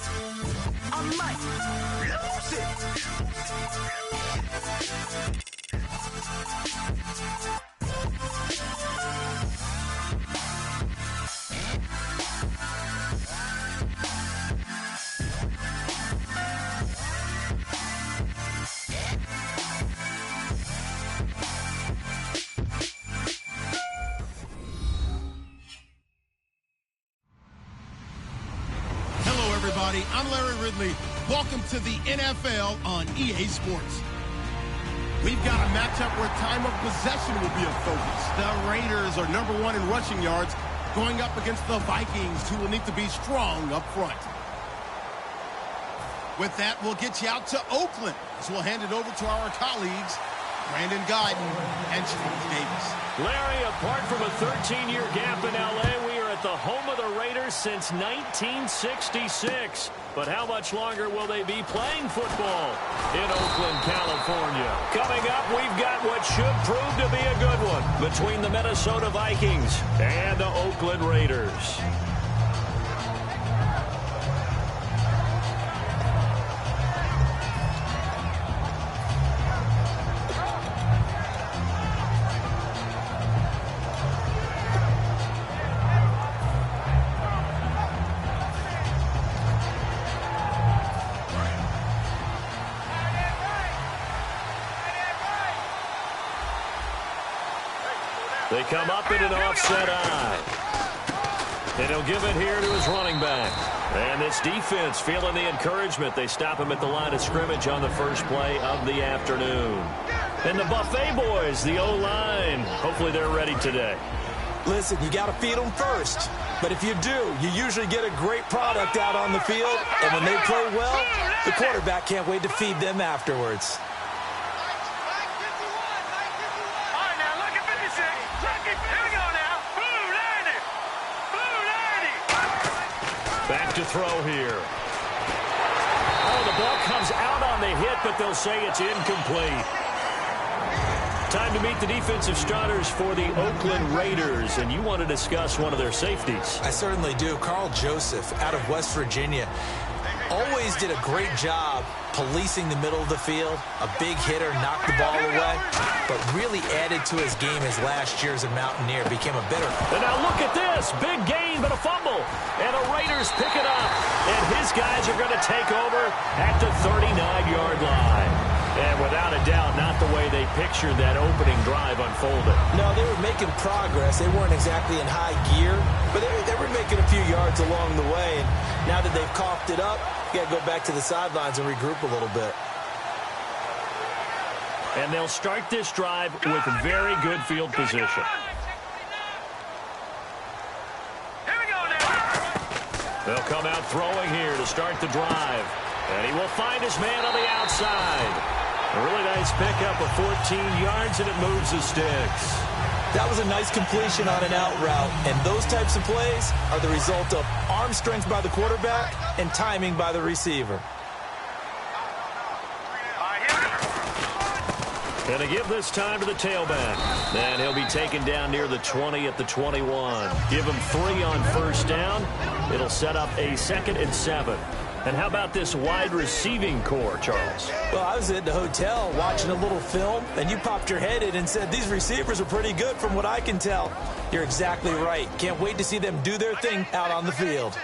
I might lose it. I'm Larry Ridley. Welcome to the NFL on EA Sports. We've got a matchup where time of possession will be a focus. The Raiders are #1 in rushing yards, going up against the Vikings, who will need to be strong up front. With that, we'll get you out to Oakland, as we'll hand it over to our colleagues, Brandon Guyton and James Davis. Larry, apart from a 13-year gap in L.A., we are at the home of the Raiders since 1966. But how much longer will they be playing football in Oakland, California? Coming up, we've got what should prove to be a good one between the Minnesota Vikings and the Oakland Raiders. They come up in an offset eye. And he'll give it here to his running back. And this defense feeling the encouragement. They stop him at the line of scrimmage on the first play of the afternoon. And the Buffet boys, the O-line, hopefully they're ready today. Listen, you got to feed them first. But if you do, you usually get a great product out on the field. And when they play well, the quarterback can't wait to feed them afterwards. Back to throw here. Oh, the ball comes out on the hit, but they'll say it's incomplete. Time to meet the defensive starters for the Oakland Raiders, and you want to discuss one of their safeties. I certainly do. Carl Joseph out of West Virginia. Always did a great job policing the middle of the field. A big hitter, knocked the ball away, but really added to his game his last year as a Mountaineer. Became a better. And now look at this. Big gain, but a fumble. And the Raiders pick it up. And his guys are going to take over at the 39-yard line. And without a doubt, not the way they pictured that opening drive unfolded. No, they were making progress. They weren't exactly in high gear, but they were making a few yards along the way. And now that they've coughed it up, you got to go back to the sidelines and regroup a little bit. And they'll start this drive with very good field position. Here we go now. They'll come out throwing here to start the drive. And he will find his man on the outside. A really nice pickup of 14 yards, and it moves the sticks. That was a nice completion on an out route, and those types of plays are the result of arm strength by the quarterback and timing by the receiver. And to give this time to the tailback. And he'll be taken down near the 20 at the 21. Give him 3 on first down. It'll set up a 2nd and 7. And how about this wide receiving core, Charles? Well, I was at the hotel watching a little film, and you popped your head in and said, these receivers are pretty good from what I can tell. You're exactly right. Can't wait to see them do their thing out on the field.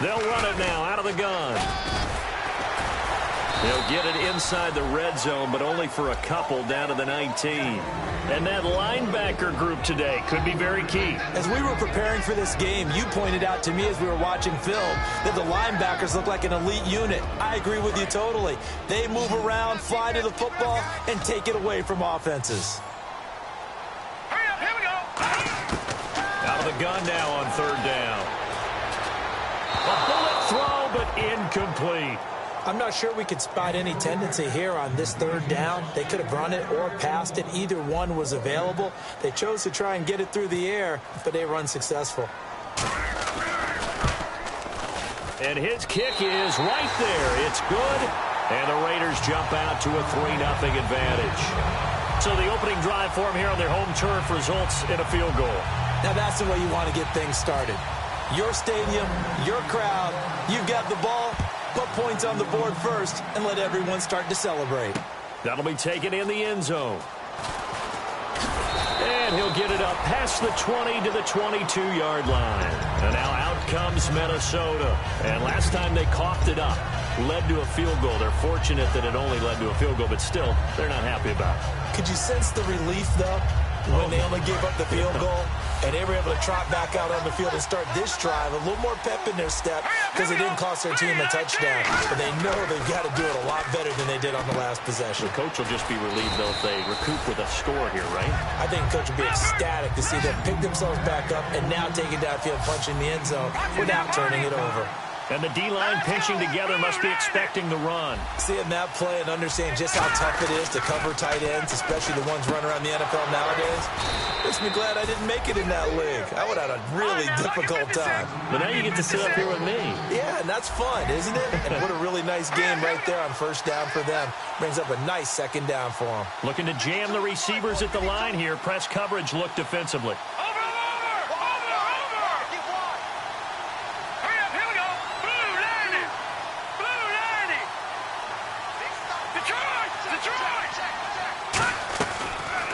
They'll run it now out of the gun. They'll get it inside the red zone, but only for a couple down to the 19. And that linebacker group today could be very key. As we were preparing for this game, you pointed out to me as we were watching film that the linebackers look like an elite unit. I agree with you totally. They move around, fly to the football, and take it away from offenses. Hurry up, here we go. Out of the gun now on 3rd down. A bullet throw, but incomplete. I'm not sure we could spot any tendency here on this 3rd down. They could have run it or passed it. Either one was available. They chose to try and get it through the air, but they were unsuccessful. And his kick is right there. It's good. And the Raiders jump out to a 3-0 advantage. So the opening drive for them here on their home turf results in a field goal. Now that's the way you want to get things started. Your stadium, your crowd, you've got the ball, put points on the board first, and let everyone start to celebrate. That'll be taken in the end zone. And he'll get it up past the 20 to the 22-yard line. And now out comes Minnesota. And last time they coughed it up, led to a field goal. They're fortunate that it only led to a field goal, but still, they're not happy about it. Could you sense the relief, though, when they only gave up the field goal? And they were able to trot back out on the field and start this drive. A little more pep in their step because it didn't cost their team a touchdown. But they know they've got to do it a lot better than they did on the last possession. The coach will just be relieved, though, if they recoup with a score here, right? I think the coach will be ecstatic to see them pick themselves back up and now take it downfield, punching the end zone without turning it over. And the D-line pinching together must be expecting the run. Seeing that play and understanding just how tough it is to cover tight ends, especially the ones running around the NFL nowadays, makes me glad I didn't make it in that league. I would have had a really difficult time. But now you get to sit up here with me. Yeah, and that's fun, isn't it? And what a really nice game right there on first down for them. Brings up a nice second down for them. Looking to jam the receivers at the line here. Press coverage look defensively.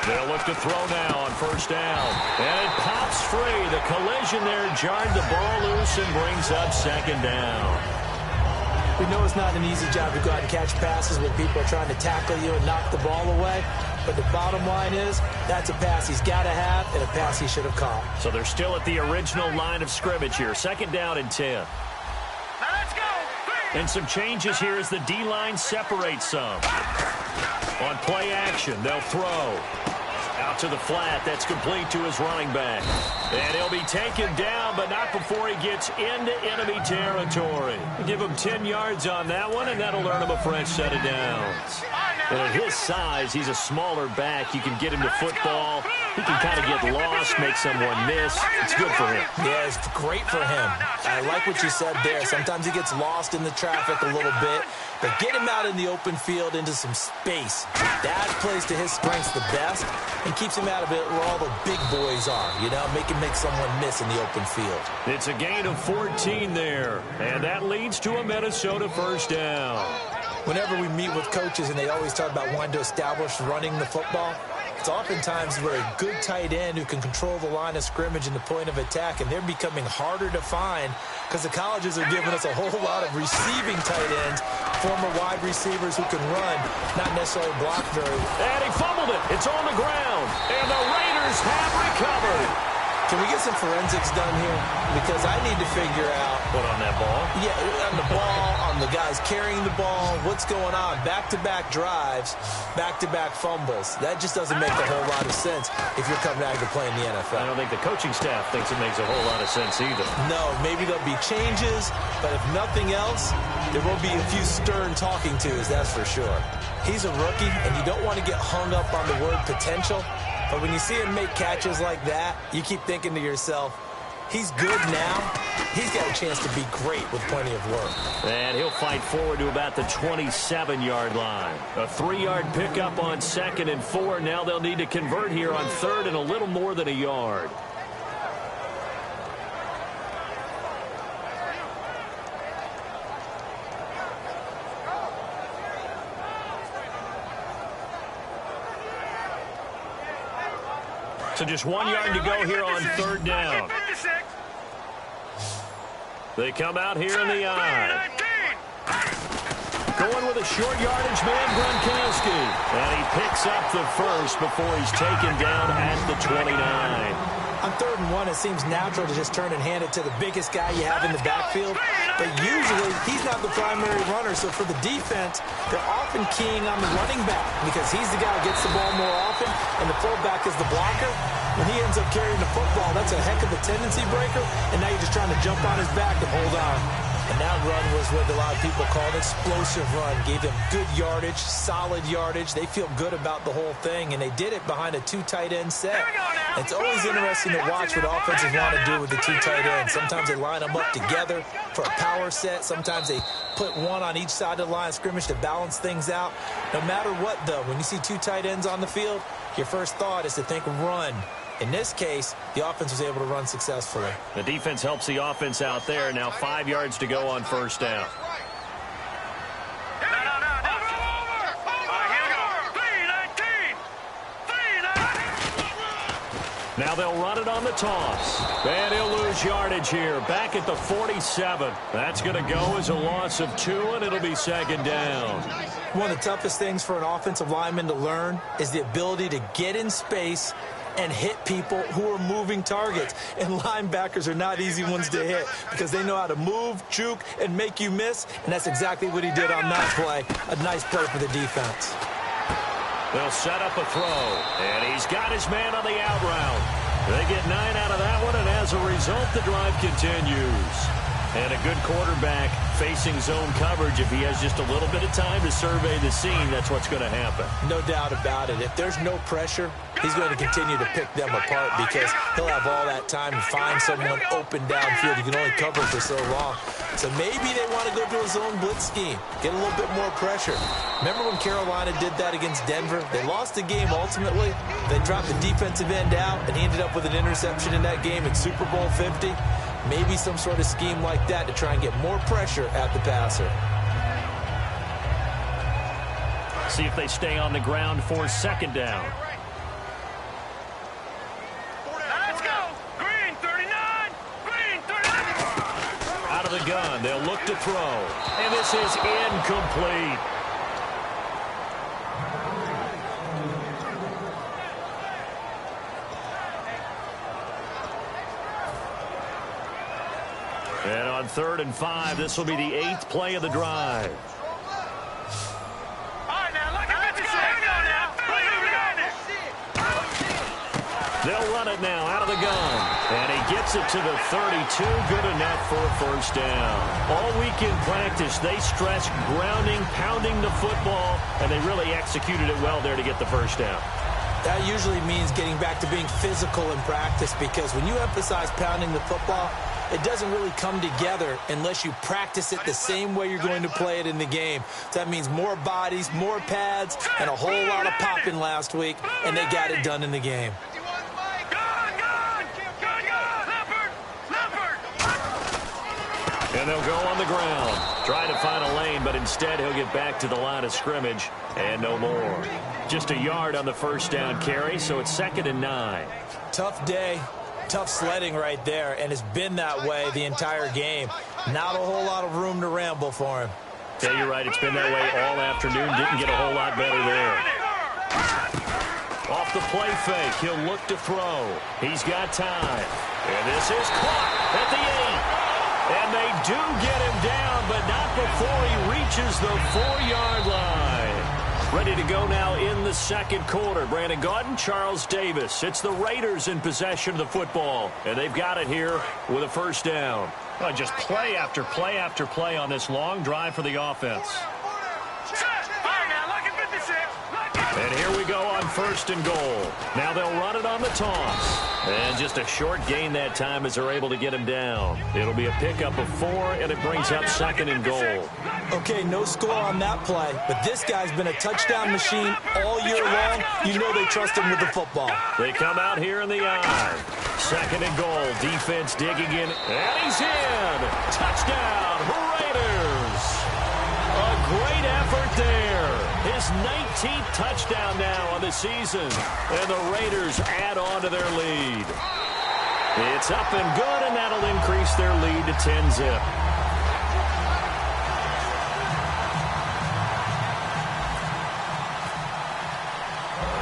They'll look to throw now on first down. And it pops free. The collision there jarred the ball loose and brings up second down. We know it's not an easy job to go out and catch passes when people are trying to tackle you and knock the ball away. But the bottom line is, that's a pass he's got to have and a pass he should have caught. So they're still at the original line of scrimmage here. Second down and 10. Now let's go. And some changes here as the D-line separates some. On play action, they'll throw. Out to the flat. That's complete to his running back. And he'll be taken down, but not before he gets into enemy territory. Give him 10 yards on that one, and that'll earn him a fresh set of downs. And at his size, he's a smaller back. You can get him to football. He can kind of get lost, make someone miss. It's good for him. Yeah, it's great for him. I like what you said there. Sometimes he gets lost in the traffic a little bit, but get him out in the open field into some space. That plays to his strengths the best and keeps him out of it where all the big boys are, you know, make someone miss in the open field. It's a gain of 14 there, and that leads to a Minnesota first down. Whenever we meet with coaches and they always talk about wanting to establish running the football, it's oftentimes where a good tight end who can control the line of scrimmage and the point of attack, and they're becoming harder to find because the colleges are giving us a whole lot of receiving tight ends, former wide receivers who can run, not necessarily block very well. And he fumbled it. It's on the ground, and the Raiders have recovered. Can we get some forensics done here? Because I need to figure out... What, on that ball? Yeah, on the ball, on the guys carrying the ball, what's going on? Back-to-back drives, back-to-back fumbles. That just doesn't make a whole lot of sense if you're coming out to play in the NFL. I don't think the coaching staff thinks it makes a whole lot of sense either. No, maybe there'll be changes, but if nothing else, there will be a few stern talking tos, that's for sure. He's a rookie, and you don't want to get hung up on the word potential. But when you see him make catches like that, you keep thinking to yourself, he's good now. He's got a chance to be great with plenty of work. And he'll fight forward to about the 27-yard line. A 3-yard pickup on 2nd and 4. Now they'll need to convert here on 3rd and a little more than a yard. So just 1 yard to go here on 3rd down. They come out here in the eye. Going with a short yardage man, Gronkowski. And he picks up the first before he's taken down at the 29. On 3rd and 1, it seems natural to just turn and hand it to the biggest guy you have in the backfield. But usually, he's not the primary runner. So for the defense, they're often keying on the running back because he's the guy who gets the ball more often, and the fullback is the blocker. When he ends up carrying the football, that's a heck of a tendency breaker, and now you're just trying to jump on his back and hold on. And that run was what a lot of people call an explosive run. Gave them good yardage, solid yardage. They feel good about the whole thing, and they did it behind a 2 tight end set. It's always interesting to watch what offenses want to do with the 2 tight ends. Sometimes they line them up together for a power set. Sometimes they put one on each side of the line of scrimmage to balance things out. No matter what, though, when you see 2 tight ends on the field, your first thought is to think run. In this case, the offense was able to run successfully. The defense helps the offense out there. Now 5 yards to go on first down. Now they'll run it on the toss. And he'll lose yardage here. Back at the 47. That's going to go as a loss of 2, and it'll be second down. One of the toughest things for an offensive lineman to learn is the ability to get in space and hit people who are moving targets. And linebackers are not easy ones to hit because they know how to move, juke, and make you miss. And that's exactly what he did on that play. A nice play for the defense. They'll set up a throw, and he's got his man on the out route. They get 9 out of that one, and as a result, the drive continues. And a good quarterback facing zone coverage. If he has just a little bit of time to survey the scene, that's what's going to happen. No doubt about it. If there's no pressure, he's going to continue to pick them apart because he'll have all that time to find someone open downfield. You can only cover for so long. So maybe they want to go to a zone blitz scheme, get a little bit more pressure. Remember when Carolina did that against Denver? They lost the game ultimately. They dropped the defensive end out, and he ended up with an interception in that game in Super Bowl 50. Maybe some sort of scheme like that to try and get more pressure at the passer. See if they stay on the ground for second down. Let's go! Green 39! Green 39! Out of the gun, they'll look to throw. And this is incomplete. And on 3rd and 5, this will be the 8th play of the drive. They'll run it now out of the gun. And he gets it to the 32. Good enough for a first down. All week in practice, they stressed grounding, pounding the football, and they really executed it well there to get the first down. That usually means getting back to being physical in practice because when you emphasize pounding the football, it doesn't really come together unless you practice it the same way you're going to play it in the game. So that means more bodies, more pads, and a whole lot of popping last week, and they got it done in the game. And they'll go on the ground. Try to find a lane, but instead he'll get back to the line of scrimmage and no more. Just a yard on the first down carry, so it's 2nd and 9. Tough day. Tough sledding right there, and it's been that way the entire game. Not a whole lot of room to ramble for him. Yeah, you're right. It's been that way all afternoon. Didn't get a whole lot better there. Off the play fake, he'll look to throw. He's got time. And this is caught at the 8. And they do get him down, but not before he reaches the 4-yard line. Ready to go now in the second quarter. Brandon Gaudin, Charles Davis. It's the Raiders in possession of the football, and they've got it here with a first down. Oh, just play after play after play on this long drive for the offense. And here we go on 1st and goal. Now they'll run it on the toss. And just a short gain that time as they're able to get him down. It'll be a pickup of 4, and it brings up 2nd and goal. Okay, no score on that play, but this guy's been a touchdown machine all year long. You know they trust him with the football. They come out here in the eye. 2nd and goal. Defense digging in, and he's in. Touchdown, Raiders. A great effort there. His 19th touchdown now on the season. And the Raiders add on to their lead. It's up and good, and that'll increase their lead to 10-zip.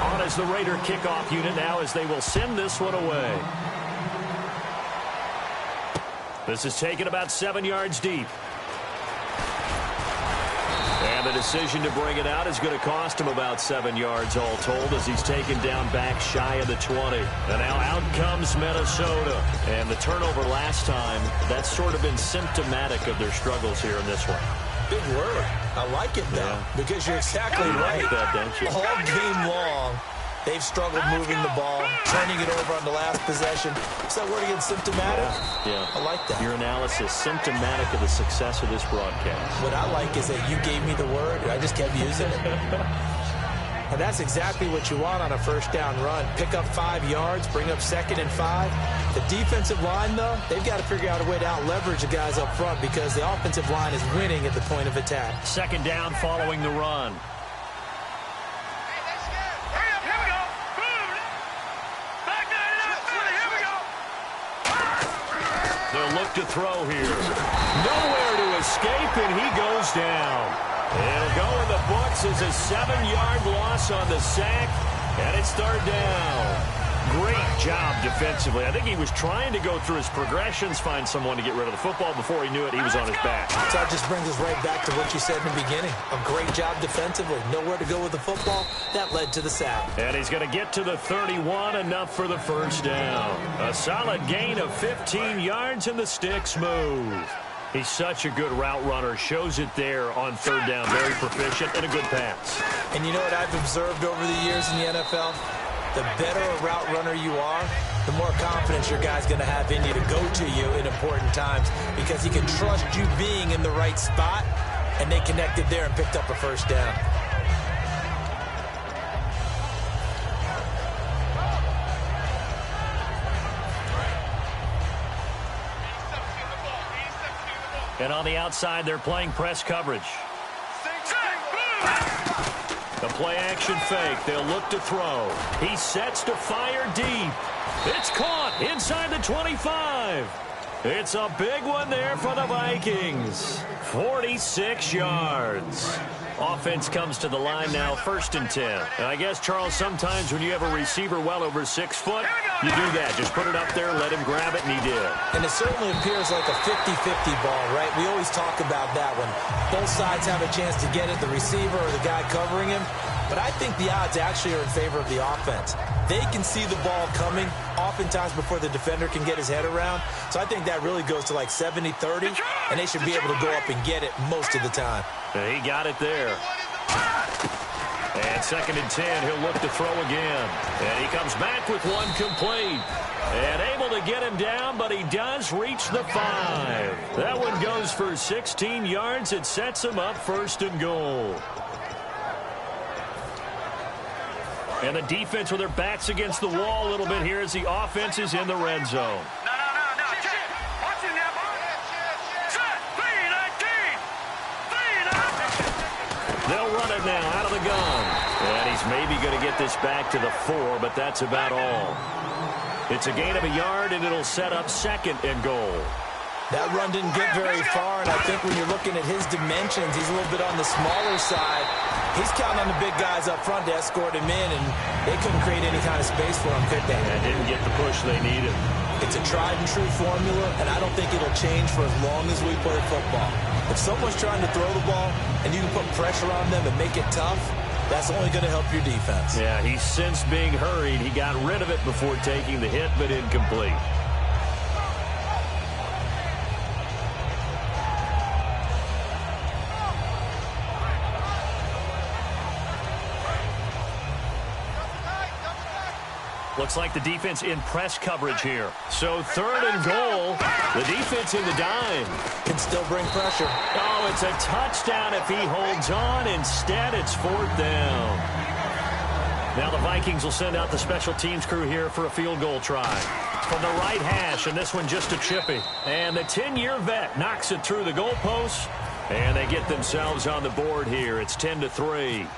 On as the Raider kickoff unit now as they will send this one away. This is taken about 7 yards deep. And the decision to bring it out is going to cost him about 7 yards all told as he's taken down back shy of the 20. And now out comes Minnesota. And the turnover last time, that's sort of been symptomatic of their struggles here in this one. Big word. I like it, though, because you're exactly right. Like that, don't you? All game long, they've struggled moving the ball, turning it over on the last possession. Is that word again, symptomatic? Yeah. I like that. Your analysis, symptomatic of the success of this broadcast. What I like is that you gave me the word, and I just kept using it. And that's exactly what you want on a first down run. Pick up 5 yards, bring up 2nd and 5. The defensive line, though, they've got to figure out a way to out-leverage the guys up front because the offensive line is winning at the point of attack. 2nd down following the run. They'll look to throw here. Nowhere to escape, and he goes down. It'll go in the books as a 7-yard loss on the sack, and it's 3rd down. Great job defensively. I think he was trying to go through his progressions, find someone to get rid of the football. Before he knew it, he was on his back. So that just brings us right back to what you said in the beginning. A great job defensively. Nowhere to go with the football. That led to the sack. And he's going to get to the 31, enough for the 1st down. A solid gain of 15 yards, and the sticks move. He's such a good route runner. Shows it there on 3rd down. Very proficient and a good pass. And you know what I've observed over the years in the NFL? The better a route runner you are, the more confidence your guy's going to have in you to go to you in important times because he can trust you being in the right spot, and they connected there and picked up a 1st down. And on the outside, they're playing press coverage. The play-action fake. They'll look to throw. He sets to fire deep. It's caught inside the 25. It's a big one there for the Vikings. 46 yards. Offense comes to the line now, 1st and 10. And I guess, Charles, sometimes when you have a receiver well over 6 foot, you do that. Just put it up there, let him grab it, and he did. And it certainly appears like a 50-50 ball, right? We always talk about that when both sides have a chance to get it, the receiver or the guy covering him. But I think the odds actually are in favor of the offense. They can see the ball coming oftentimes before the defender can get his head around. So I think that really goes to like 70-30, and they should be able to go up and get it most of the time. And he got it there. And 2nd and 10, he'll look to throw again. And he comes back with one complete. And able to get him down, but he does reach the 5. That one goes for 16 yards. It sets him up 1st and goal. And the defense with their backs against the wall a little bit here as the offense is in the red zone. No. Check. Watch it now. Set. 3-19. They'll run it now out of the gun. And he's maybe going to get this back to the 4, but that's about all. It's a gain of a yard, and it'll set up 2nd and goal. That run didn't get very far, and I think when you're looking at his dimensions, he's a little bit on the smaller side. He's counting on the big guys up front to escort him in, and they couldn't create any kind of space for him, could they? And didn't get the push they needed. It's a tried-and-true formula, and I don't think it'll change for as long as we play football. If someone's trying to throw the ball, and you can put pressure on them and make it tough, that's only going to help your defense. Yeah, he's since being hurried. He got rid of it before taking the hit, but incomplete. Looks like the defense in press coverage here. So 3rd and goal. The defense in the dime. Can still bring pressure. Oh, it's a touchdown if he holds on. Instead, it's 4th down. Now the Vikings will send out the special teams crew here for a field goal try. From the right hash, and this one just a chippy. And the 10-year vet knocks it through the goalpost. And they get themselves on the board here. It's 10-3.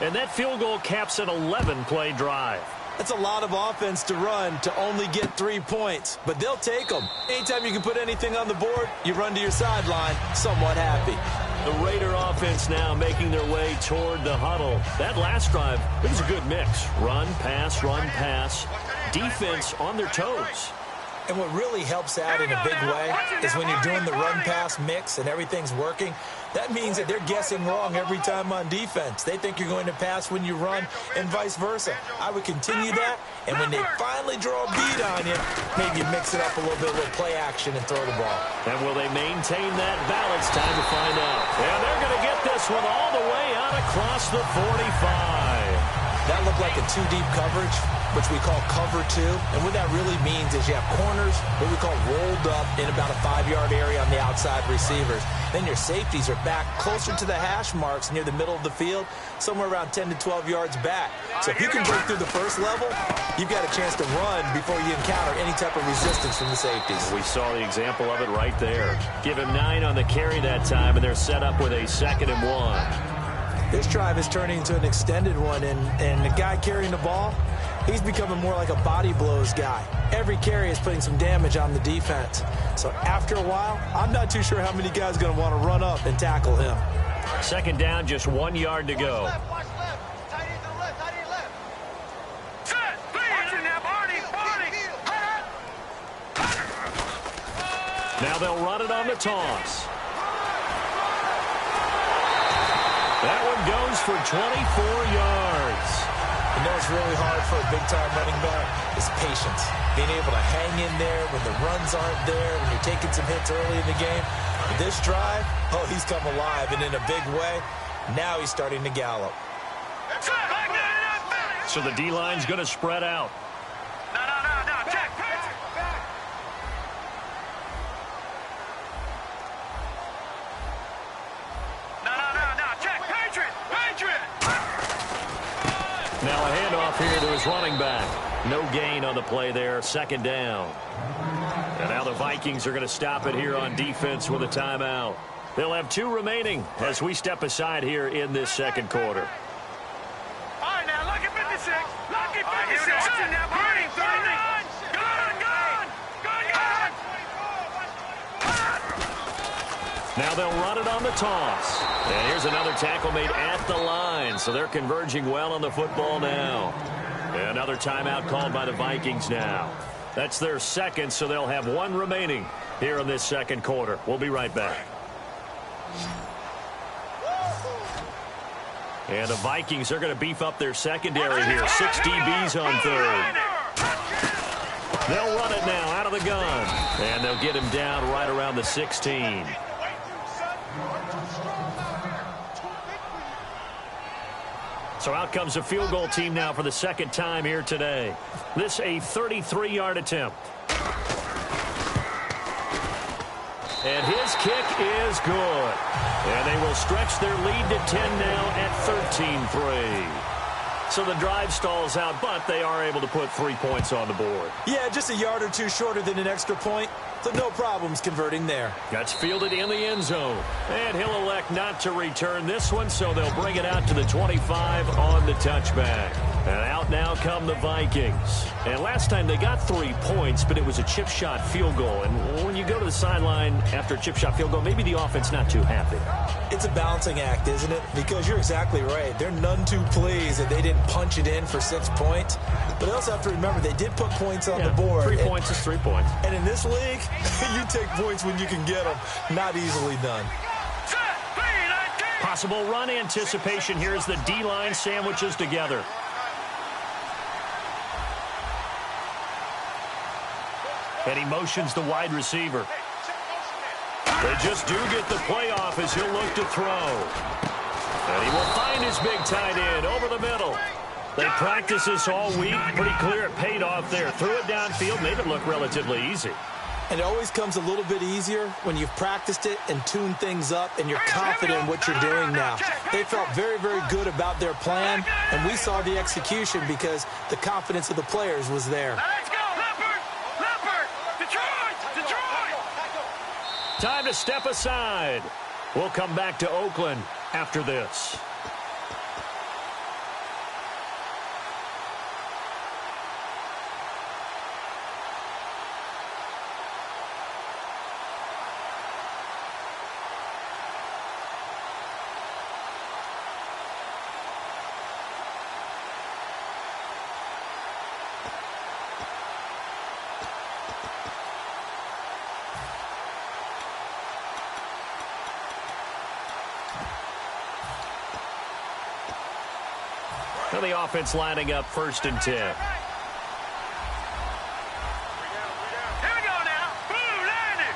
And that field goal caps an 11-play drive. That's a lot of offense to run to only get 3 points, but they'll take them. Anytime you can put anything on the board, you run to your sideline somewhat happy. The Raider offense now making their way toward the huddle. That last drive, it was a good mix. Run, pass, defense on their toes. And what really helps out in a big way is when you're doing the run-pass mix and everything's working, that means that they're guessing wrong every time on defense. They think you're going to pass when you run and vice versa. I would continue that, and when they finally draw a beat on you, maybe you mix it up a little bit with play action and throw the ball. And will they maintain that balance? Time to find out. And they're going to get this one all the way out across the 45. That looked like a two-deep coverage, which we call cover two. And what that really means is you have corners, what we call rolled up in about a 5-yard area on the outside receivers. Then your safeties are back closer to the hash marks near the middle of the field, somewhere around 10 to 12 yards back. So if you can break through the first level, you've got a chance to run before you encounter any type of resistance from the safeties. We saw the example of it right there. Give him 9 on the carry that time, and they're set up with a 2nd and 1. This drive is turning into an extended one, and the guy carrying the ball, he's becoming more like a body blows guy. Every carry is putting some damage on the defense. So after a while, I'm not too sure how many guys are going to want to run up and tackle him. 2nd down, just 1 yard to go. Watch left. Tight end to the left. Tight end left. Set. Watching now, Barney. Now they'll run it on the toss. That one goes for 24 yards. You know what's really hard for a big-time running back is patience. Being able to hang in there when the runs aren't there, when you're taking some hits early in the game. This drive, oh, he's come alive, and in a big way, now he's starting to gallop. So the D-line's going to spread out. No. Check. No. Check. Patriot. Now a handoff here to his running back. No gain on the play there, 2nd down. And now the Vikings are going to stop it here on defense with a timeout. They'll have 2 remaining as we step aside here in this 2nd quarter. All right, now, lucky 56. Lucky 56. Watching now, Barney. 39. Gun. Now they'll run it on the toss. And here's another tackle made at the line. So they're converging well on the football now. And another timeout called by the Vikings now. That's their 2nd, so they'll have 1 remaining here in this 2nd quarter. We'll be right back. And the Vikings are going to beef up their secondary here. 6 DBs on 3rd. They'll run it now out of the gun. And they'll get him down right around the 16. So out comes a field goal team now for the 2nd time here today. This a 33-yard attempt. And his kick is good. And they will stretch their lead to 10 now at 13-3. So the drive stalls out, but they are able to put 3 points on the board. Yeah, just a yard or 2 shorter than an extra point. So no problems converting there. That's fielded in the end zone. And he'll elect not to return this one, so they'll bring it out to the 25 on the touchback. And out now come the Vikings. And last time they got 3 points, but it was a chip shot field goal. And when you go to the sideline after a chip shot field goal, maybe the offense not too happy. It's a balancing act, isn't it? Because you're exactly right. They're none too pleased that they didn't punch it in for 6 points. But they also have to remember they did put points on the board. 3 points is 3 points. And in this league, you take points when you can get them. Not easily done. Possible run anticipation here as the D-line sandwiches together. And he motions the wide receiver. They just do get the play off as he'll look to throw. And he will find his big tight end over the middle. They practiced this all week. Pretty clear it paid off there. Threw it downfield, made it look relatively easy. And it always comes a little bit easier when you've practiced it and tuned things up and you're confident in what you're doing now. They felt very, very good about their plan, and we saw the execution because the confidence of the players was there. Let's go, Leopard! Detroit! Time to step aside. We'll come back to Oakland after this. Now the offense lining up 1st and 10. Here we go now. Boom, landed.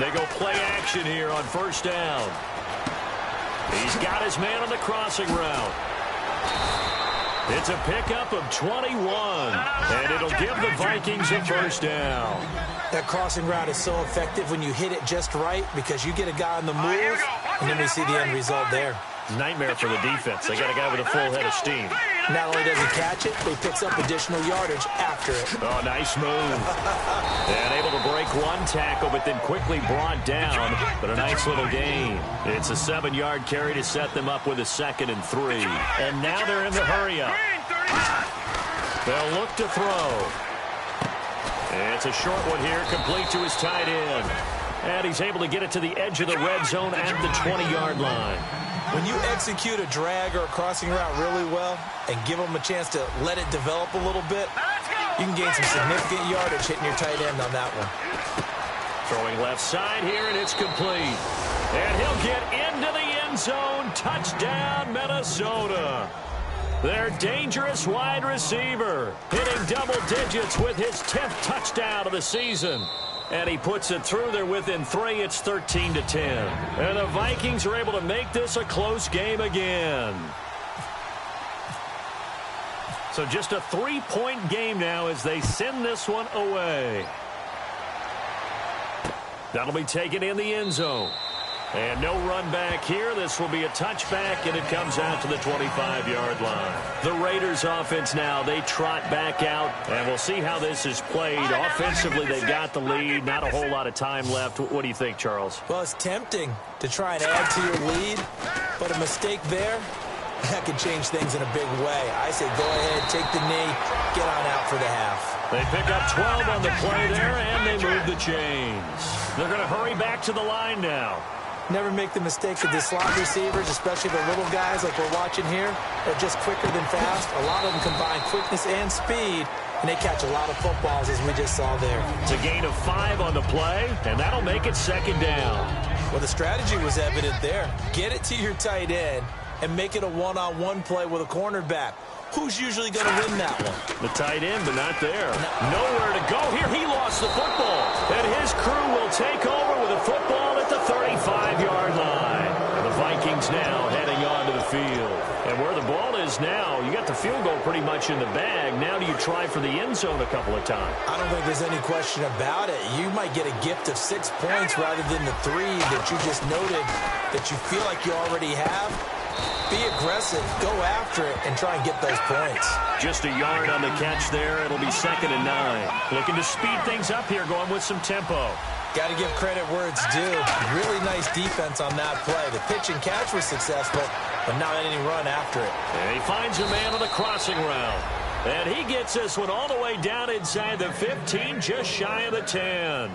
They go play action here on 1st down. He's got his man on the crossing route. It's a pickup of 21, and it'll give the Vikings a first down. That crossing route is so effective when you hit it just right because you get a guy on the move, and then we see the end result there. Nightmare for the defense. They got a guy with a full head of steam. Not only does he catch it, but he picks up additional yardage after it. Oh, nice move. And able to break one tackle, but then quickly brought down. But a nice little gain. It's a 7-yard carry to set them up with a 2nd and 3. And now they're in the hurry-up. They'll look to throw. It's a short one here, complete to his tight end. And he's able to get it to the edge of the red zone at the 20-yard line. When you execute a drag or a crossing route really well and give them a chance to let it develop a little bit, you can gain some significant yardage hitting your tight end on that one. Throwing left side here, and it's complete. And he'll get into the end zone. Touchdown, Minnesota. Their dangerous wide receiver hitting double digits with his 10th touchdown of the season. And he puts it through there within 3. It's 13-10. And the Vikings are able to make this a close game again. So just a 3-point game now as they send this one away. That'll be taken in the end zone. And no run back here. This will be a touchback, and it comes out to the 25-yard line. The Raiders offense now, they trot back out, and we'll see how this is played. Offensively, they got the lead. Not a whole lot of time left. What do you think, Charles? Well, it's tempting to try and add to your lead, but a mistake there, that could change things in a big way. I say go ahead, take the knee, get on out for the half. They pick up 12 on the play there, and they move the chains. They're going to hurry back to the line now. Never make the mistake of the slot receivers, especially the little guys like we're watching here. They're just quicker than fast. A lot of them combine quickness and speed, and they catch a lot of footballs, as we just saw there. It's a gain of 5 on the play, and that'll make it 2nd down. Well, the strategy was evident there. Get it to your tight end and make it a one-on-one play with a cornerback. Who's usually going to win that one? The tight end, but not there. Nowhere to go here. He lost the football. And his crew will take over with a football at the 35-yard line. And the Vikings now heading onto the field. And where the ball is now, you got the field goal pretty much in the bag. Now do you try for the end zone a couple of times? I don't think there's any question about it. You might get a gift of 6 points rather than the 3 that you just noted that you feel like you already have. Be aggressive, go after it, and try and get those points. Just a yard on the catch there. It'll be 2nd and 9. Looking to speed things up here, going with some tempo. Got to give credit where it's due. Really nice defense on that play. The pitch and catch was successful, but not any run after it. And he finds a man on the crossing route. And he gets this one all the way down inside the 15, just shy of the 10.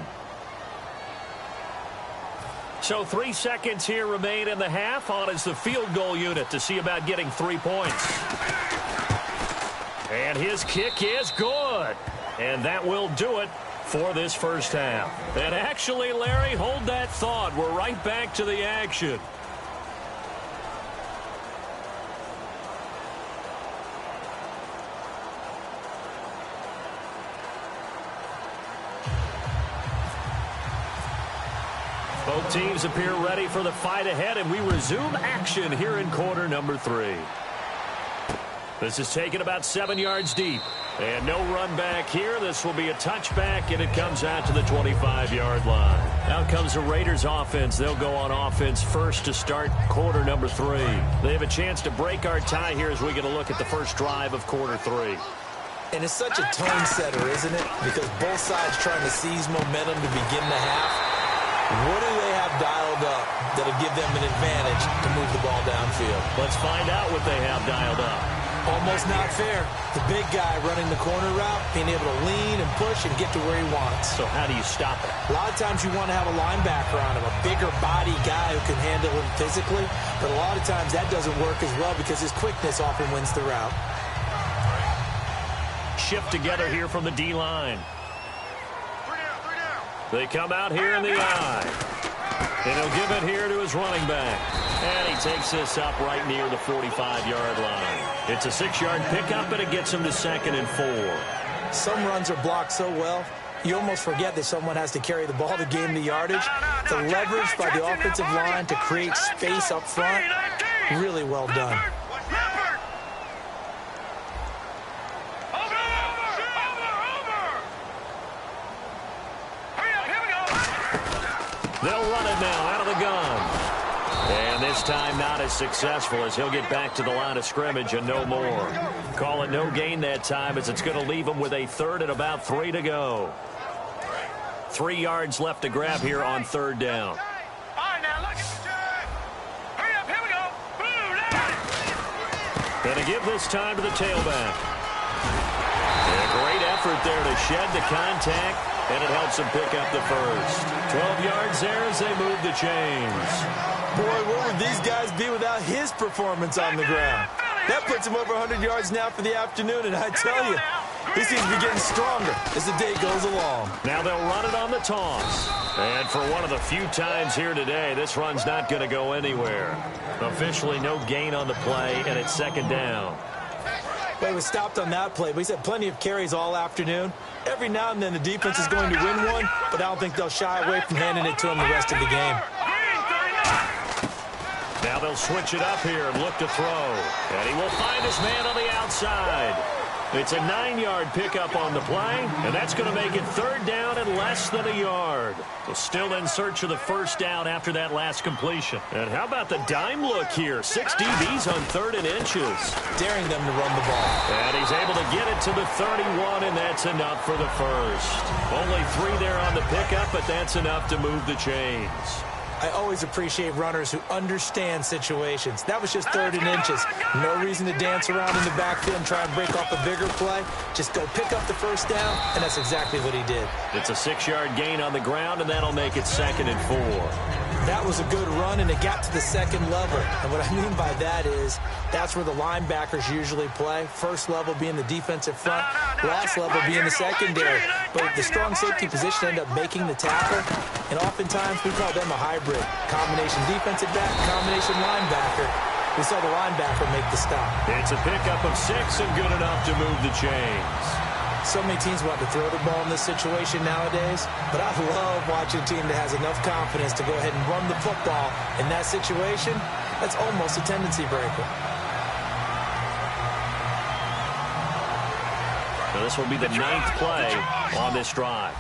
So 3 seconds here remain in the half. On is the field goal unit to see about getting 3 points. And his kick is good. And that will do it for this first half. And actually, Larry, hold that thought. We're right back to the action. Both teams appear ready for the fight ahead, and we resume action here in quarter number 3. This is taken about 7 yards deep. And no run back here. This will be a touchback, and it comes out to the 25-yard line. Out comes the Raiders offense. They'll go on offense first to start quarter number 3. They have a chance to break our tie here as we get a look at the first drive of quarter 3. And it's such a tone setter, isn't it? Because both sides trying to seize momentum to begin the half. What do they have dialed up that'll give them an advantage to move the ball downfield? Let's find out what they have dialed up. Almost not fair. The big guy running the corner route, being able to lean and push and get to where he wants. So how do you stop it? A lot of times you want to have a linebacker on him, a bigger body guy who can handle him physically. But a lot of times that doesn't work as well because his quickness often wins the route. Shift together here from the D-line. They come out here in the I. And he'll give it here to his running back. And he takes this up right near the 45-yard line. It's a 6-yard pickup, and it gets him to 2nd and 4. Some runs are blocked so well, you almost forget that someone has to carry the ball to gain the yardage. The leverage by the offensive line to create space up front, really well done. They'll run it now out of the gun. And this time not as successful as he'll get back to the line of scrimmage and no more. Call it no gain that time as it's going to leave him with a third and about 3 to go. 3 yards left to grab here on third down. All right, now look at the check. Hurry up, here we go. Boom, now. Going to give this time to the tailback. And a great effort there to shed the contact, and it helps him pick up the first. 12 yards there as they move the chains. Boy, where would these guys be without his performance on the ground? That puts him over 100 yards now for the afternoon, and I tell you, he seems to be getting stronger as the day goes along. Now they'll run it on the toss. And for one of the few times here today, this run's not going to go anywhere. Officially no gain on the play, and it's second down. Well, he was stopped on that play, but he's had plenty of carries all afternoon. Every now and then the defense is going to win one, but I don't think they'll shy away from handing it to him the rest of the game. Now they'll switch it up here and look to throw. And he will find his man on the outside. It's a 9-yard pickup on the play, and that's going to make it third down and less than a yard. So still in search of the first down after that last completion. And how about the dime look here? 6 DBs on 3rd and inches. Daring them to run the ball. And he's able to get it to the 31, and that's enough for the first. Only 3 there on the pickup, but that's enough to move the chains. I always appreciate runners who understand situations. That was just 3rd and inches. No reason to dance around in the backfield and try and break off a bigger play. Just go pick up the first down, and that's exactly what he did. It's a 6-yard gain on the ground, and that'll make it 2nd and 4. That was a good run, and it got to the second level. And what I mean by that is that's where the linebackers usually play. First level being the defensive front, last level being the secondary. But the strong safety position ended up making the tackle, and oftentimes we call them a hybrid. Combination defensive back, combination linebacker. We saw the linebacker make the stop. It's a pickup of 6 and good enough to move the chains. So many teams want to throw the ball in this situation nowadays, but I love watching a team that has enough confidence to go ahead and run the football. In that situation, that's almost a tendency breaker. Now this will be the 9th play on this drive.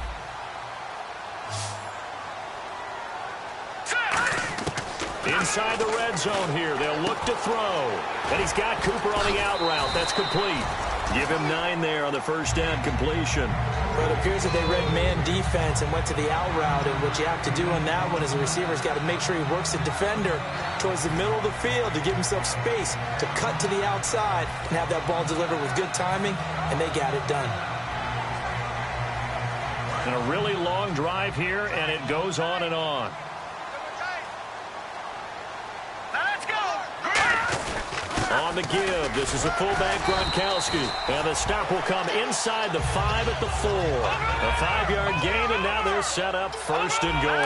Inside the red zone here, they'll look to throw. And he's got Cooper on the out route. That's complete. Give him 9 there on the first down completion. But it appears that they read man defense and went to the out route. And what you have to do on that one is the receiver's got to make sure he works the defender towards the middle of the field to give himself space to cut to the outside and have that ball delivered with good timing, and they got it done. And a really long drive here, and it goes on and on. On the give, this is a fullback Gronkowski. And the stop will come inside the 5 at the 4. A 5-yard gain, and now they're set up 1st and goal.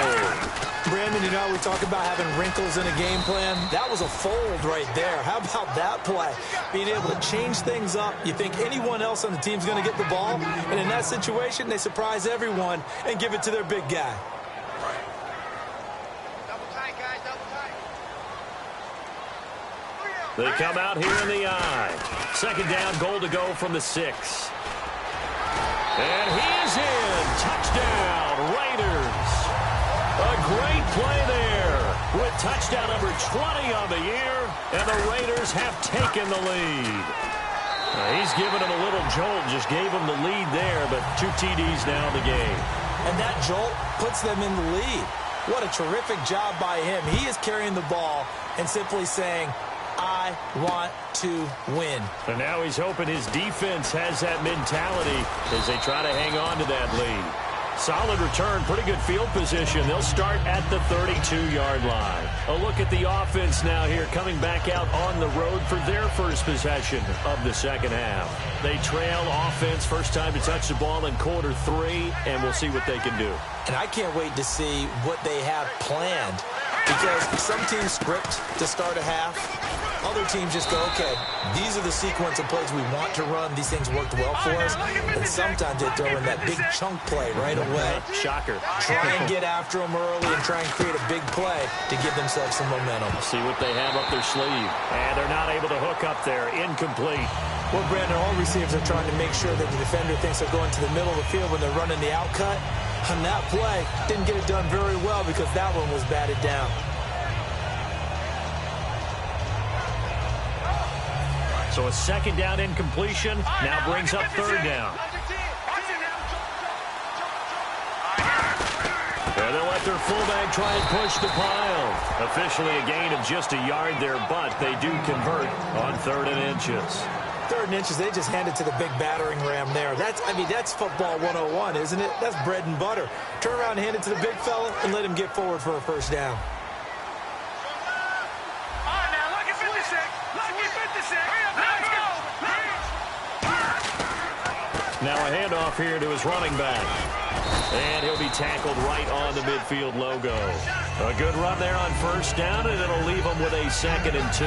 Brandon, you know, we talk about having wrinkles in a game plan. That was a fold right there. How about that play? Being able to change things up. You think anyone else on the team's going to get the ball, and in that situation, they surprise everyone and give it to their big guy. They come out here in the eye. 2nd down, goal to go from the 6. And he is in. Touchdown, Raiders. A great play there with touchdown number 20 on the year, and the Raiders have taken the lead. He's given him a little jolt, just gave him the lead there, but 2 TDs now in the game. And that jolt puts them in the lead. What a terrific job by him. He is carrying the ball and simply saying, I want to win. And now he's hoping his defense has that mentality as they try to hang on to that lead. Solid return, pretty good field position. They'll start at the 32-yard line. A look at the offense now here, coming back out on the road for their first possession of the second half. They trail offense, first time to touch the ball in quarter 3, and we'll see what they can do. And I can't wait to see what they have planned, because some teams script to start a half. Other teams just go, okay, these are the sequence of plays we want to run. These things worked well for us. And sometimes they throw in that big chunk play right away. Shocker. Try and get after them early and try and create a big play to give themselves some momentum. See what they have up their sleeve. And they're not able to hook up there. Incomplete. Well, Brandon, all receivers are trying to make sure that the defender thinks they're going to the middle of the field when they're running the out cut. On that play, didn't get it done very well because that one was batted down. So a second down incompletion now brings up third down. And they'll let their fullback try and push the pile. Officially a gain of just a yard there, but they do convert on 3rd and inches. 3rd and inches, they just handed to the big battering ram there. That's football 101, isn't it? That's bread and butter. Turn around and hand it to the big fella and let him get forward for a first down. All right, now, lucky 56. Lucky 56. Let's go. Now a handoff here to his running back. And he'll be tackled right on the midfield logo. A good run there on first down, and it'll leave him with a 2nd and 2.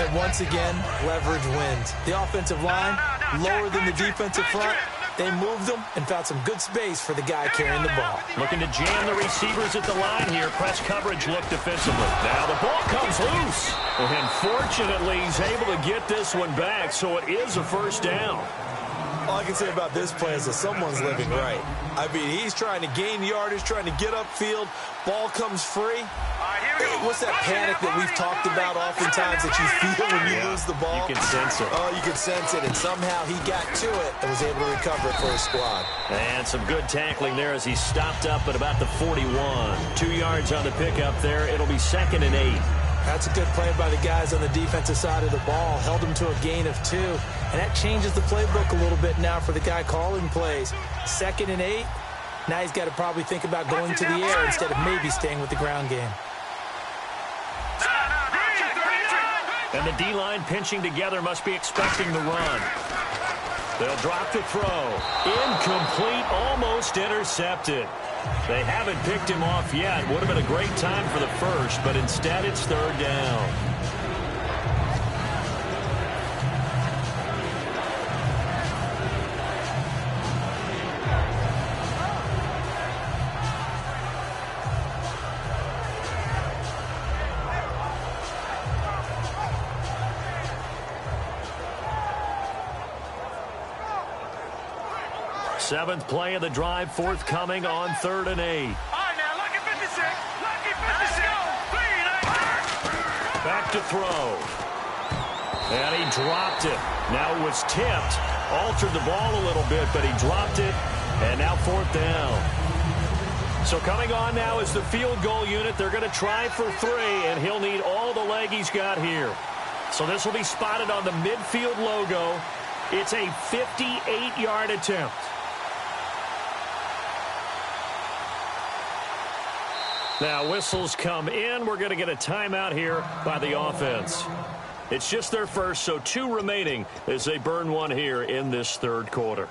And once again, leverage wins. The offensive line, lower than the defensive front. They moved them and found some good space for the guy carrying the ball. Looking to jam the receivers at the line here. Press coverage looked defensively. Now the ball comes loose. And fortunately, he's able to get this one back, so it is a first down. All I can say about this play is that someone's living right. I mean, he's trying to gain yardage, trying to get upfield. Ball comes free. What's that panic that we've talked about oftentimes that you feel when you lose the ball? You can sense it. Oh, you can sense it, and somehow he got to it and was able to recover it for his squad. And some good tackling there as he stopped up at about the 41. 2 yards on the pickup there. It'll be 2nd and 8. That's a good play by the guys on the defensive side of the ball. Held him to a gain of 2. And that changes the playbook a little bit now for the guy calling plays. 2nd and 8. Now he's got to probably think about going to the air instead of maybe staying with the ground game. And the D-line pinching together must be expecting the run. They'll drop the throw. Incomplete, almost intercepted. They haven't picked him off yet. Would have been a great time for the first, but instead it's 3rd down. Seventh play of the drive forthcoming on 3rd and 8. All right, now, lucky 56. Lucky 56. Back to throw. And he dropped it. Now it was tipped. Altered the ball a little bit, but he dropped it. And now 4th down. So coming on now is the field goal unit. They're going to try for 3, and he'll need all the leg he's got here. So this will be spotted on the midfield logo. It's a 58-yard attempt. Now whistles come in. We're going to get a timeout here by the offense. It's just their first, so 2 remaining as they burn one here in this 3rd quarter.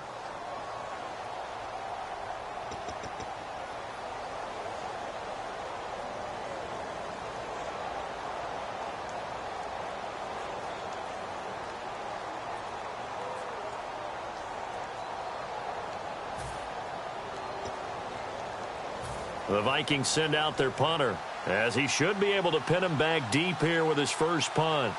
The Vikings send out their punter, as he should be able to pin him back deep here with his first punt.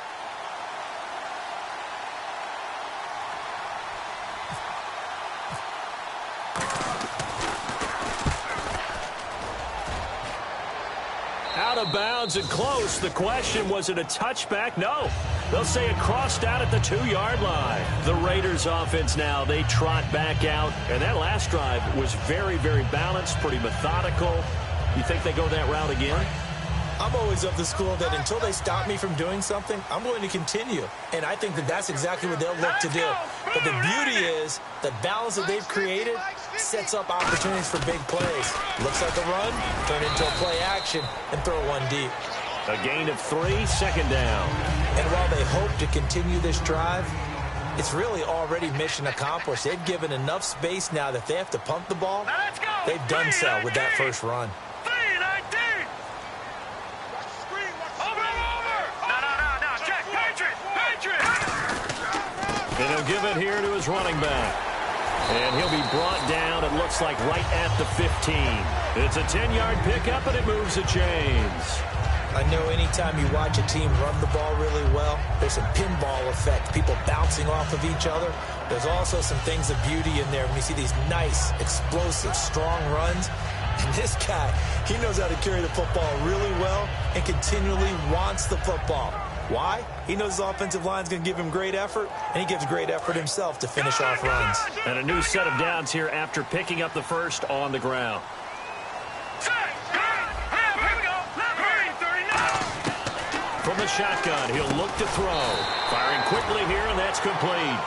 Out of bounds and close. The question, was it a touchback? No. They'll say it crossed out at the 2-yard line. The Raiders offense now, they trot back out. And that last drive was very, very balanced, pretty methodical. You think they go that route again? I'm always of the school that until they stop me from doing something, I'm going to continue. And I think that that's exactly what they'll look to do. But the beauty is the balance that they've created sets up opportunities for big plays. Looks like a run, turn into a play action, and throw one deep. A gain of 3, 2nd down. And while they hope to continue this drive, it's really already mission accomplished. They've given enough space now that they have to pump the ball. They've done so with that first run. And he'll give it here to his running back. And he'll be brought down, it looks like, right at the 15. It's a 10-yard pickup, and it moves the chains. I know anytime you watch a team run the ball really well, there's some pinball effect, people bouncing off of each other. There's also some things of beauty in there when you see these nice, explosive, strong runs. And this guy, he knows how to carry the football really well and continually wants the football. Why? He knows his offensive line is going to give him great effort, and he gives great effort himself to finish off runs. And a new set of downs here after picking up the first on the ground. From the shotgun, he'll look to throw. Firing quickly here, and that's complete.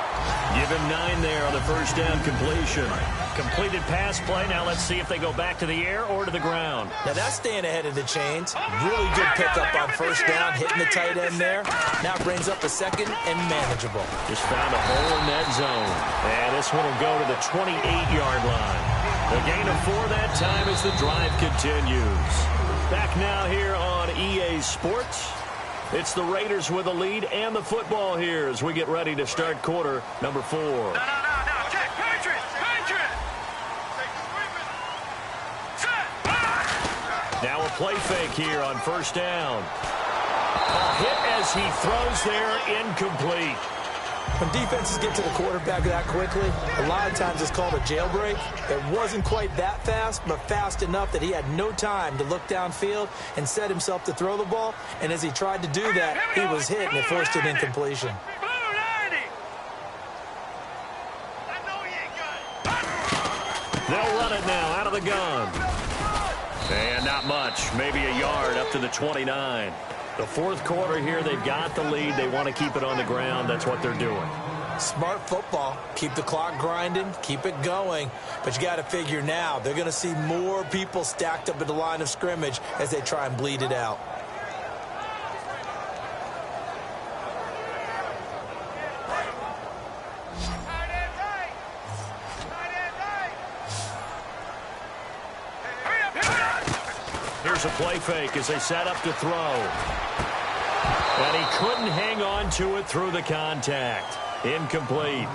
Give him 9 there on the first down completion. Completed pass play. Now let's see if they go back to the air or to the ground. Now that's staying ahead of the chains. Really good pickup on first down, hitting the tight end there. Now brings up a second and manageable. Just found a hole in that zone. And this one will go to the 28-yard line. A gain of 4 that time as the drive continues. Back now here on EA Sports. It's the Raiders with the lead and the football here as we get ready to start quarter number 4. No. Check. Patriot. Now a play fake here on first down. A hit as he throws there, incomplete. When defenses get to the quarterback that quickly, a lot of times it's called a jailbreak. It wasn't quite that fast, but fast enough that he had no time to look downfield and set himself to throw the ball. And as he tried to do that, he was hit, and it forced an incompletion. They'll run it now out of the gun. And not much, maybe a yard up to the 29. The fourth quarter here, they've got the lead. They want to keep it on the ground. That's what they're doing. Smart football. Keep the clock grinding. Keep it going. But you got to figure now, they're going to see more people stacked up at the line of scrimmage as they try and bleed it out. Here's a play fake as they set up to throw. And he couldn't hang on to it through the contact. Incomplete.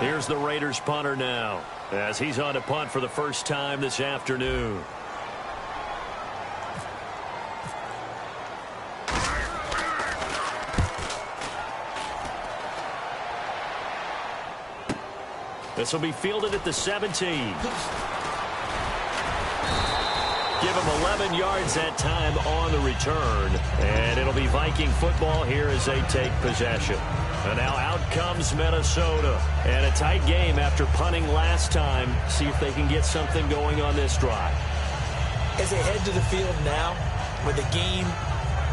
Here's the Raiders punter now as he's on to punt for the first time this afternoon. This will be fielded at the 17. Give him 11 yards that time on the return. And it'll be Viking football here as they take possession. And now out comes Minnesota. And a tight game after punting last time. See if they can get something going on this drive. As they head to the field now, with the game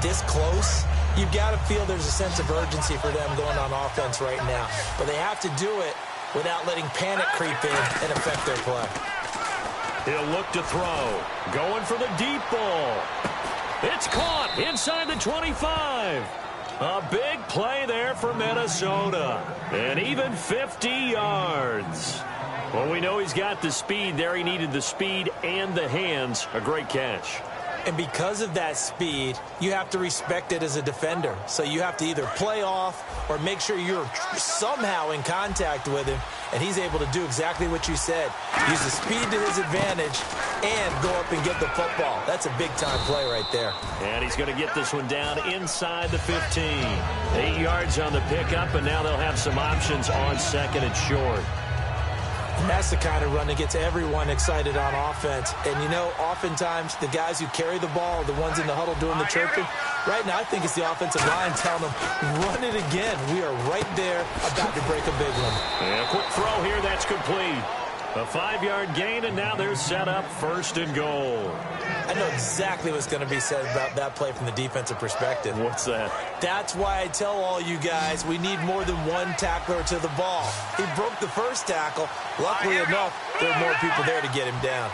this close, you've got to feel there's a sense of urgency for them going on offense right now. But they have to do it without letting panic creep in and affect their play. He'll look to throw. Going for the deep ball. It's caught inside the 25. A big play there for Minnesota. And even 50 yards. Well, we know he's got the speed there. He needed the speed and the hands. A great catch. And because of that speed, you have to respect it as a defender. So you have to either play off or make sure you're somehow in contact with him. And he's able to do exactly what you said. Use the speed to his advantage and go up and get the football. That's a big-time play right there. And he's going to get this one down inside the 15. 8 yards on the pickup, and now they'll have some options on second and short. And that's the kind of run that gets everyone excited on offense. And, you know, oftentimes the guys who carry the ball are the ones in the huddle doing the chirping. Right now, I think it's the offensive line telling them, run it again. We are right there about to break a big one. And a quick throw here, that's complete. A 5-yard gain, and now they're set up first and goal. I know exactly what's going to be said about that play from the defensive perspective. What's that? That's why I tell all you guys we need more than one tackler to the ball. He broke the first tackle. Luckily enough, there are more people there to get him down.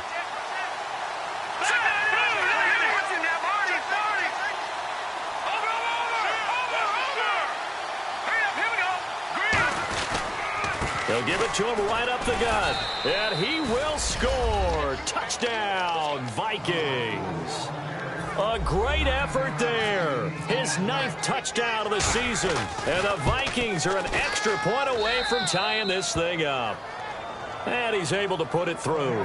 They'll give it to him right up the gut. And he will score. Touchdown, Vikings. A great effort there. His 9th touchdown of the season. And the Vikings are an extra point away from tying this thing up. And he's able to put it through.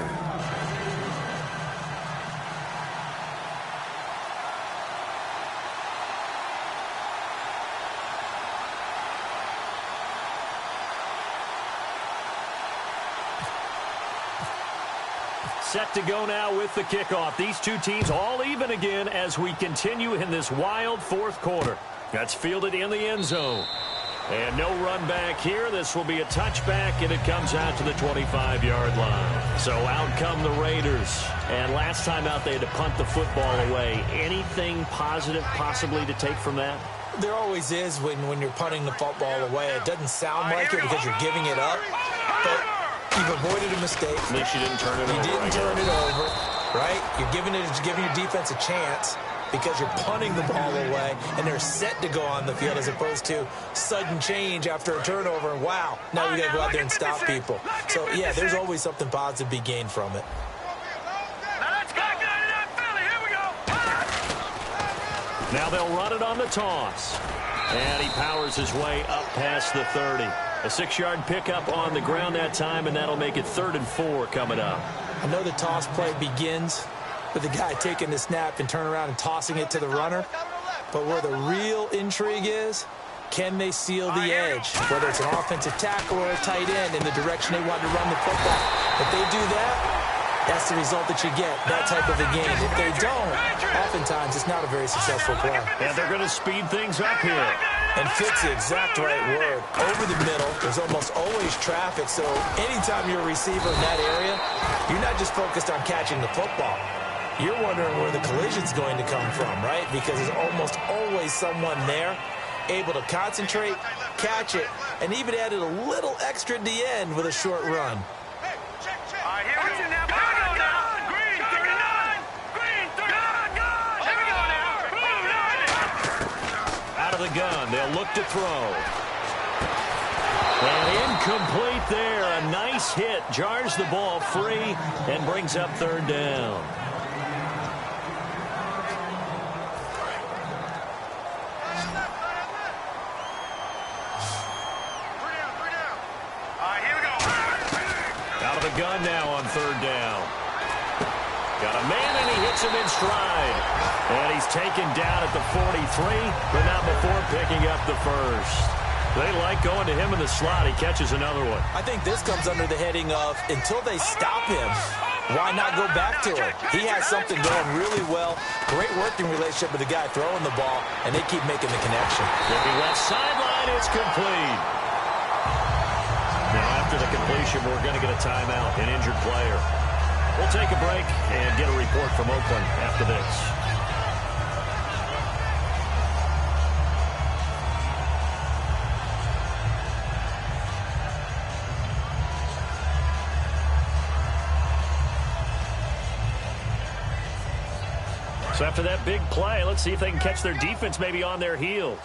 Set to go now with the kickoff. These two teams all even again as we continue in this wild fourth quarter. That's fielded in the end zone. And no run back here. This will be a touchback, and it comes out to the 25-yard line. So out come the Raiders. And last time out, they had to punt the football away. Anything positive possibly to take from that? There always is when you're punting the football away. It doesn't sound like it because you're giving it up, but you've avoided a mistake. At least you didn't turn it over. You didn't turn it over, right? You're giving your defense a chance because you're punting the ball away, and they're set to go on the field as opposed to sudden change after a turnover. And wow, now you got to go out there and stop people. So, yeah, there's always something positive to be gained from it. Now they'll run it on the toss. And he powers his way up past the 30. A 6-yard pickup on the ground that time, and that'll make it 3rd and 4 coming up. I know the toss play begins with the guy taking the snap and turning around and tossing it to the runner. But where the real intrigue is, can they seal the edge? Whether it's an offensive tackle or a tight end in the direction they want to run the football. If they do that, that's the result that you get, that type of a game. If they don't, oftentimes it's not a very successful play. And they're going to speed things up here. And fits the exact right word. Over the middle, there's almost always traffic, so anytime you're a receiver in that area, you're not just focused on catching the football. You're wondering where the collision's going to come from, right? Because there's almost always someone there able to concentrate, catch it, and even added a little extra at the end with a short run. The gun. They'll look to throw. And incomplete there. A nice hit. Jars the ball free and brings up 3rd down. Out of the gun now on 3rd down. Got a man, and he hits him in stride. And he's taken down at the 43, but not before picking up the first. They like going to him in the slot. He catches another one. I think this comes under the heading of, until they stop him, why not go back to it? He has something going really well. Great working relationship with the guy throwing the ball, and they keep making the connection. Looking left sideline, it's complete. Now after the completion, we're going to get a timeout, an injured player. We'll take a break and get a report from Oakland after this. So after that big play, let's see if they can catch their defense maybe on their heels.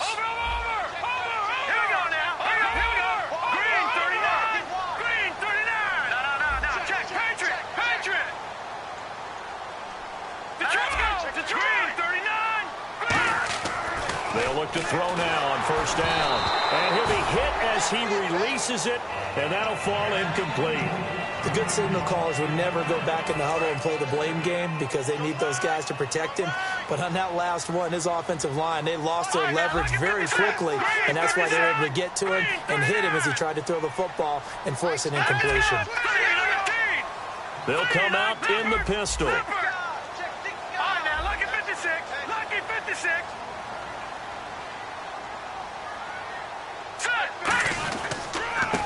They'll look to throw now on 1st down. And he'll be hit as he releases it, and that'll fall incomplete. The good signal callers would never go back in the huddle and play the blame game because they need those guys to protect him. But on that last one, his offensive line, they lost their leverage very quickly, and that's why they were able to get to him and hit him as he tried to throw the football and force an incompletion. They'll come out in the pistol.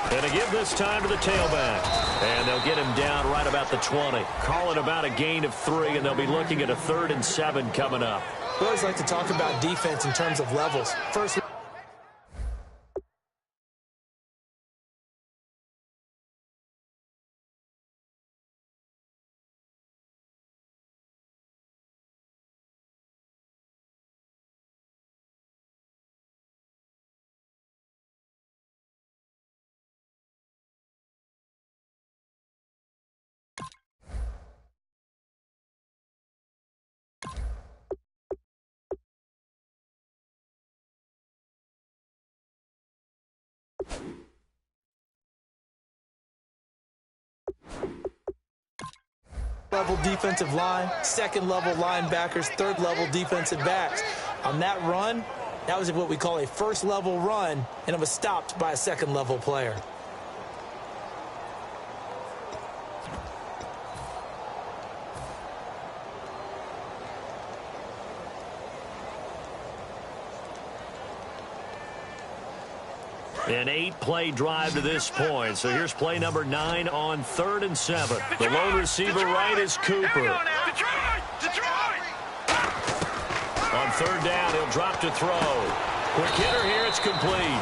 And to give this time to the tailback. And they'll get him down right about the 20. Call it about a gain of 3, and they'll be looking at a 3rd and 7 coming up. We always like to talk about defense in terms of levels. First, level defensive line, 2nd level linebackers, 3rd level defensive backs. On that run, that was what we call a 1st level run, and it was stopped by a 2nd level player. An 8-play drive to this point. So here's play number 9 on 3rd and 7. The lone receiver right is Cooper. On 3rd down, he'll drop to throw. Quick hitter here, it's complete.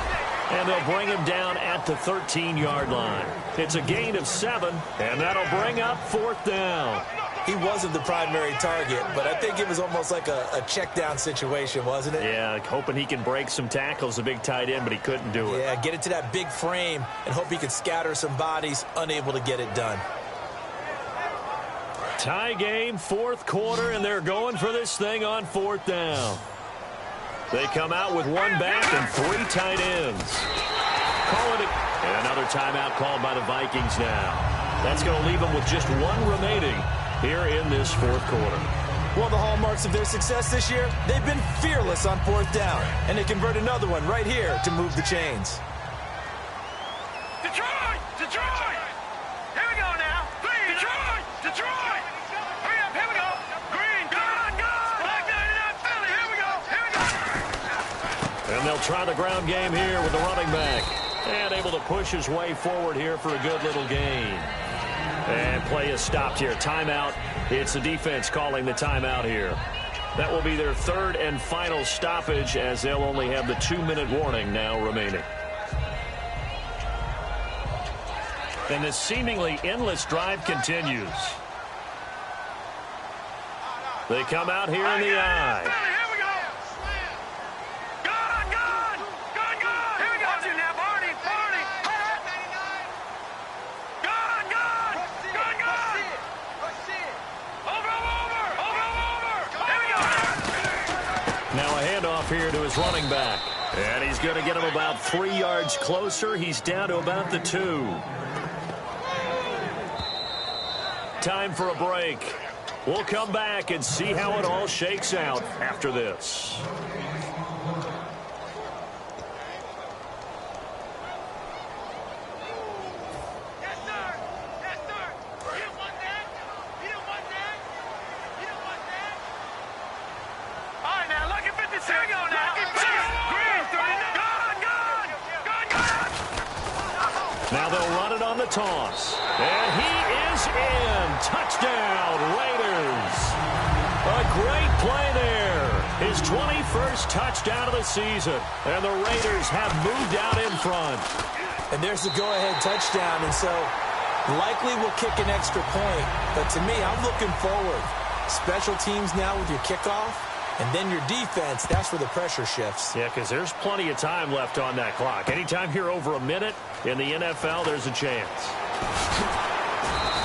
And they'll bring him down at the 13-yard line. It's a gain of 7, and that'll bring up 4th down. He wasn't the primary target, but I think it was almost like a check down situation, wasn't it? Yeah, hoping he can break some tackles, a big tight end, but he couldn't do it. Yeah, get it to that big frame and hope he could scatter some bodies, unable to get it done. Tie game, 4th quarter, and they're going for this thing on 4th down. They come out with 1 back and 3 tight ends. Call it and another timeout called by the Vikings now. That's going to leave them with just 1 remaining here in this 4th quarter. Well, the hallmarks of their success this year, they've been fearless on 4th down, and they convert another one right here to move the chains. Detroit! Detroit! Here we go now. Detroit! Detroit! Hurry up, here we go. Green, gone! Black 99 Philly, here we go. And they'll try the ground game here with the running back. And able to push his way forward here for a good little gain. And play is stopped here. Timeout. It's the defense calling the timeout here. That will be their 3rd and final stoppage, as they'll only have the 2-minute warning now remaining. And this seemingly endless drive continues. They come out here in the eye. Here we go. Gone! Here we go. Watch it now, Barney. Gone! Over! Here we go. Now a handoff here to his running back. And he's going to get him about 3 yards closer. He's down to about the 2. Time for a break. We'll come back and see how it all shakes out after this. Yes, sir. You don't want that? All right, now, look at 56. Here we go now. Green, 39. Gone! Now they'll run it on the toss. And he is in. Touchdown, Raiders. A great play there. His 21st touchdown of the season. And the Raiders have moved out in front. And there's the go-ahead touchdown, and so likely will kick an extra point. But to me, I'm looking forward. Special teams now with your kickoff, and then your defense, that's where the pressure shifts. Yeah, because there's plenty of time left on that clock. Anytime you're over a minute in the NFL, there's a chance.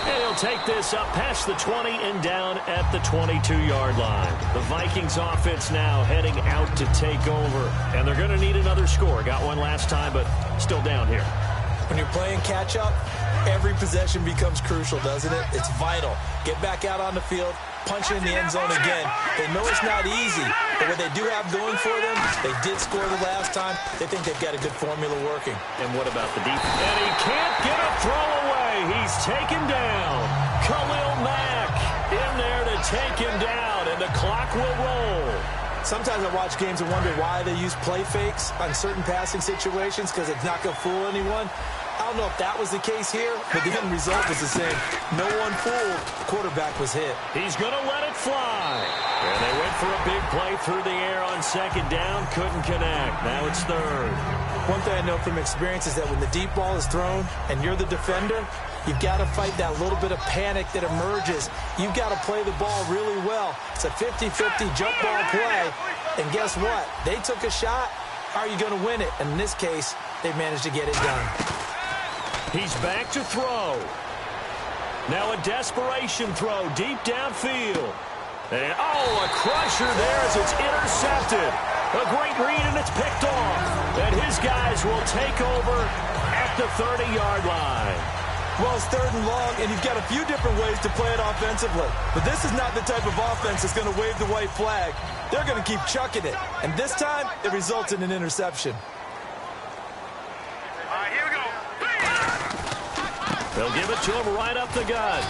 And he'll take this up past the 20 and down at the 22-yard line. The Vikings offense now heading out to take over. And they're going to need another score. Got one last time, but still down here. When you're playing catch-up, every possession becomes crucial, doesn't it? It's vital. Get back out on the field, punch in the end zone again. They know it's not easy, but what they do have going for them, they did score the last time. They think they've got a good formula working. And what about the defense? And he can't get a throw away. He's taken down. Khalil Mack in there to take him down, and the clock will roll. Sometimes I watch games and wonder why they use play fakes on certain passing situations, because it's not going to fool anyone. I don't know if that was the case here, but the end result was the same. No one fooled. The quarterback was hit. He's going to let it fly. And they went for a big play through the air on 2nd down. Couldn't connect. Now it's 3rd. One thing I know from experience is that when the deep ball is thrown and you're the defender, you've got to fight that little bit of panic that emerges. You've got to play the ball really well. It's a 50-50 jump ball play. And guess what? They took a shot. How are you going to win it? And in this case, they managed to get it done. He's back to throw. Now a desperation throw deep downfield. And, a crusher there as it's intercepted. A great read, and it's picked off. And his guys will take over at the 30-yard line. Well, it's 3rd and long, and you've got a few different ways to play it offensively. But this is not the type of offense that's going to wave the white flag. They're going to keep chucking it. And this time, it results in an interception. All right, here we go. They'll give it to him right up the gut.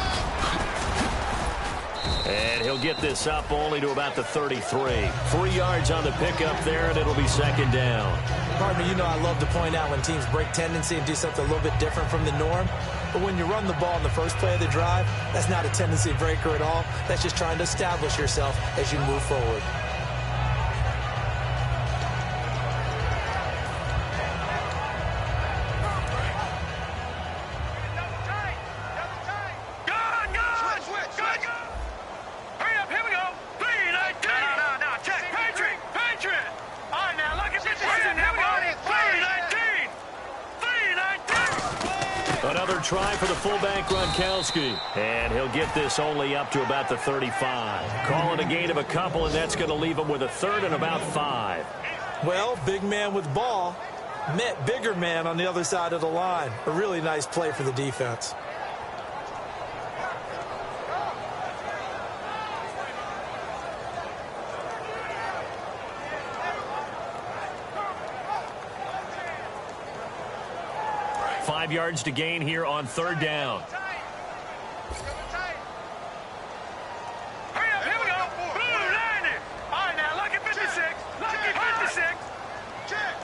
And he'll get this up only to about the 33. 3 yards on the pickup there, and it'll be 2nd down. Partner, you know I love to point out when teams break tendency and do something a little bit different from the norm. But when you run the ball in the first play of the drive, that's not a tendency breaker at all. That's just trying to establish yourself as you move forward. Another try for the fullback, Gronkowski. And he'll get this only up to about the 35. Call it a gain of a couple, and that's going to leave him with a third and about 5. Well, big man with ball met bigger man on the other side of the line. A really nice play for the defense. Five yards to gain here on third down. Hurry up, here we go. Blue 90. All right, now, lucky 56. Lucky 56. Check.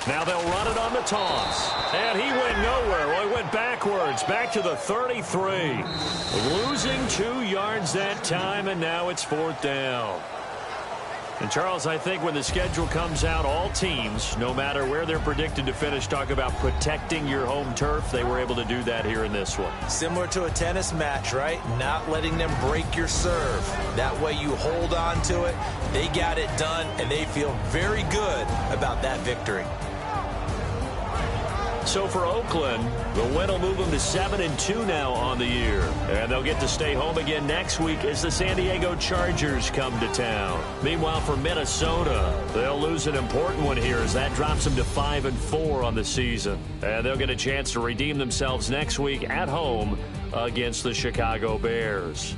Now they'll run it on the toss. And he went nowhere. Well, he went backwards, back to the 33. Losing 2 yards that time, and now it's fourth down. And, Charles, I think when the schedule comes out, all teams, no matter where they're predicted to finish, talk about protecting your home turf. They were able to do that here in this one. Similar to a tennis match, right? Not letting them break your serve. That way you hold on to it. They got it done, and they feel very good about that victory. So for Oakland, the win will move them to 7-2 now on the year. And they'll get to stay home again next week as the San Diego Chargers come to town. Meanwhile, for Minnesota, they'll lose an important one here as that drops them to 5-4 on the season. And they'll get a chance to redeem themselves next week at home against the Chicago Bears.